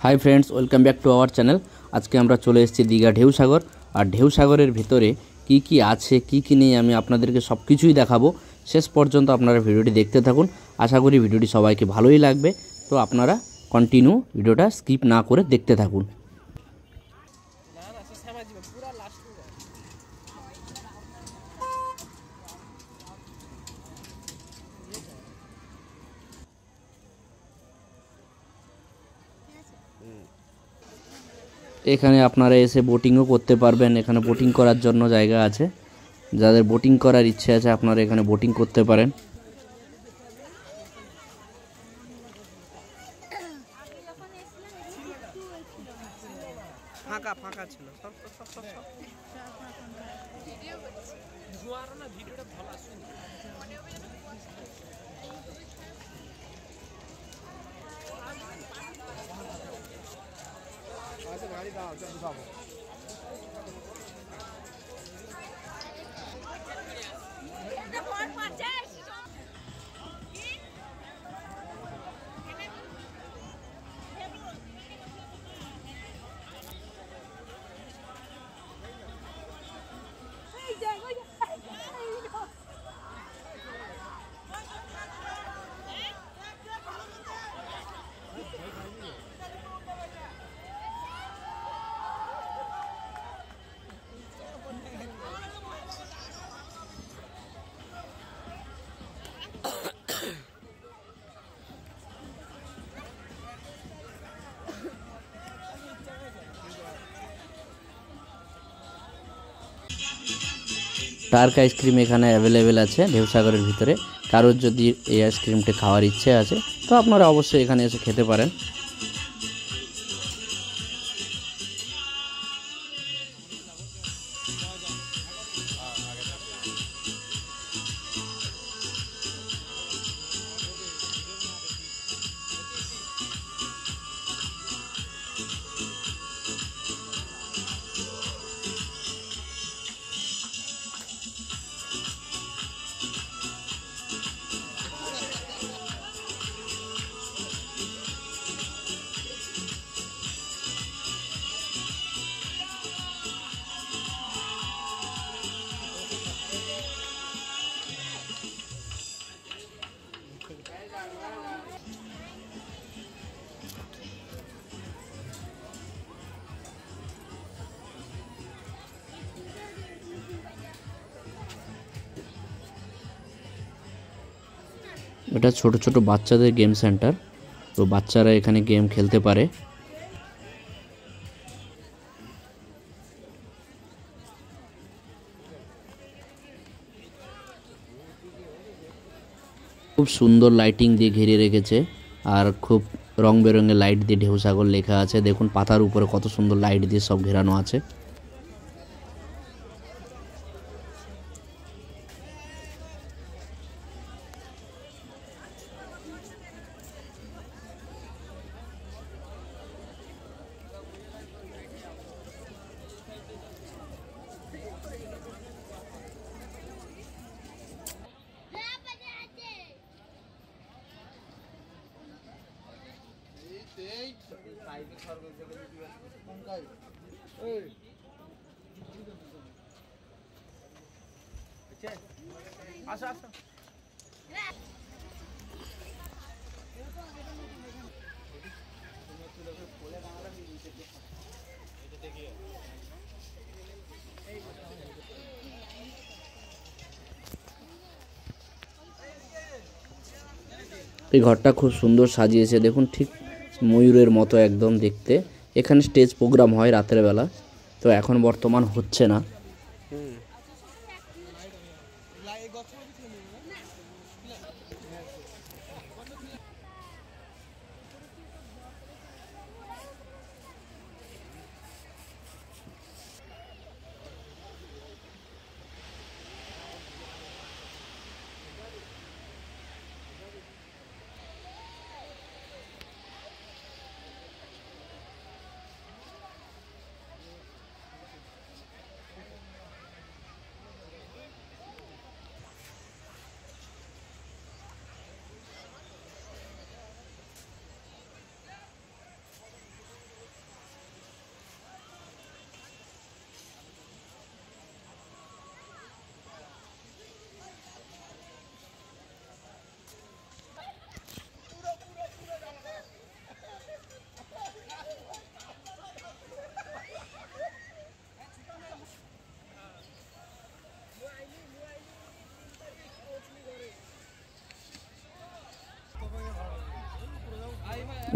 High friends welcome back to our channel. आज के আমরা চলে এসেছি দীঘা ঢেউসাগর। আর ঢেউসাগরের ভিতরে কি কি আছে কি কি নেই আমি আপনাদেরকে সবকিছুই দেখাবো। শেষ পর্যন্ত আপনারা ভিডিওটি দেখতে থাকুন। আশা করি ভিডিওটি সবাইকে ভালোই লাগবে। তো আপনারা কন্টিনিউ ভিডিওটা স্কিপ না করে দেখতে থাকুন। এখানে আপনারা এসে বোটিংও করতে পারবেন। এখানে বোটিং করার জন্য জায়গা আছে। যাদের বোটিং করার ইচ্ছে আছে আপনারা এখানে বোটিং করতে পারেন। ফাঁকা ফাঁকা ছিল সব সব সব সব ভিডিও জোয়ার না ভিডিওটা ভালো আসছে না আচ্ছা গাড়ি দাও চল যাবো টার্ক আইসক্রিম এখানে অ্যাভেলেবেল আছে ঢেউসাগরের ভিতরে। কারোর যদি এই আইসক্রিমটা খাওয়ার ইচ্ছে আছে তো আপনারা অবশ্যই এখানে এসে খেতে পারেন। এটা ছোট ছোট বাচ্চাদের গেম সেন্টার। তো বাচ্চারা এখানে গেম খেলতে পারে। খুব সুন্দর লাইটিং দিয়ে ঘিরে রেখেছে আর খুব রং বেরঙের লাইট দিয়ে ঢেউসাগর লেখা আছে। দেখুন পাতার উপরে কত সুন্দর লাইট দিয়ে সব ঘেরানো আছে। আসো আসো এই ঘরটা খুব সুন্দর সাজিয়েছে। দেখুন ঠিক ময়ূরের মতো একদম দেখতে। এখানে স্টেজ প্রোগ্রাম হয় রাতের বেলা। তো এখন বর্তমান হচ্ছে না।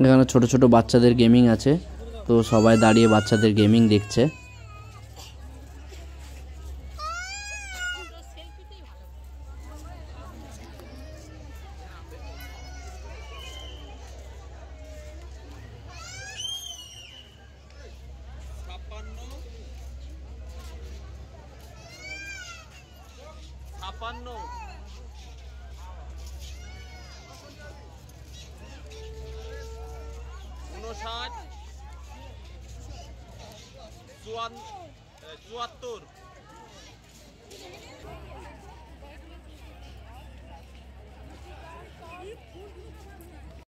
এখানে ছোট ছোট বাচ্চাদের গেমিং আছে, তো সবাই দাঁড়িয়ে বাচ্চাদের গেমিং দেখছে। ছাপান্ন, ঊনষাট, চুয়াত্তর,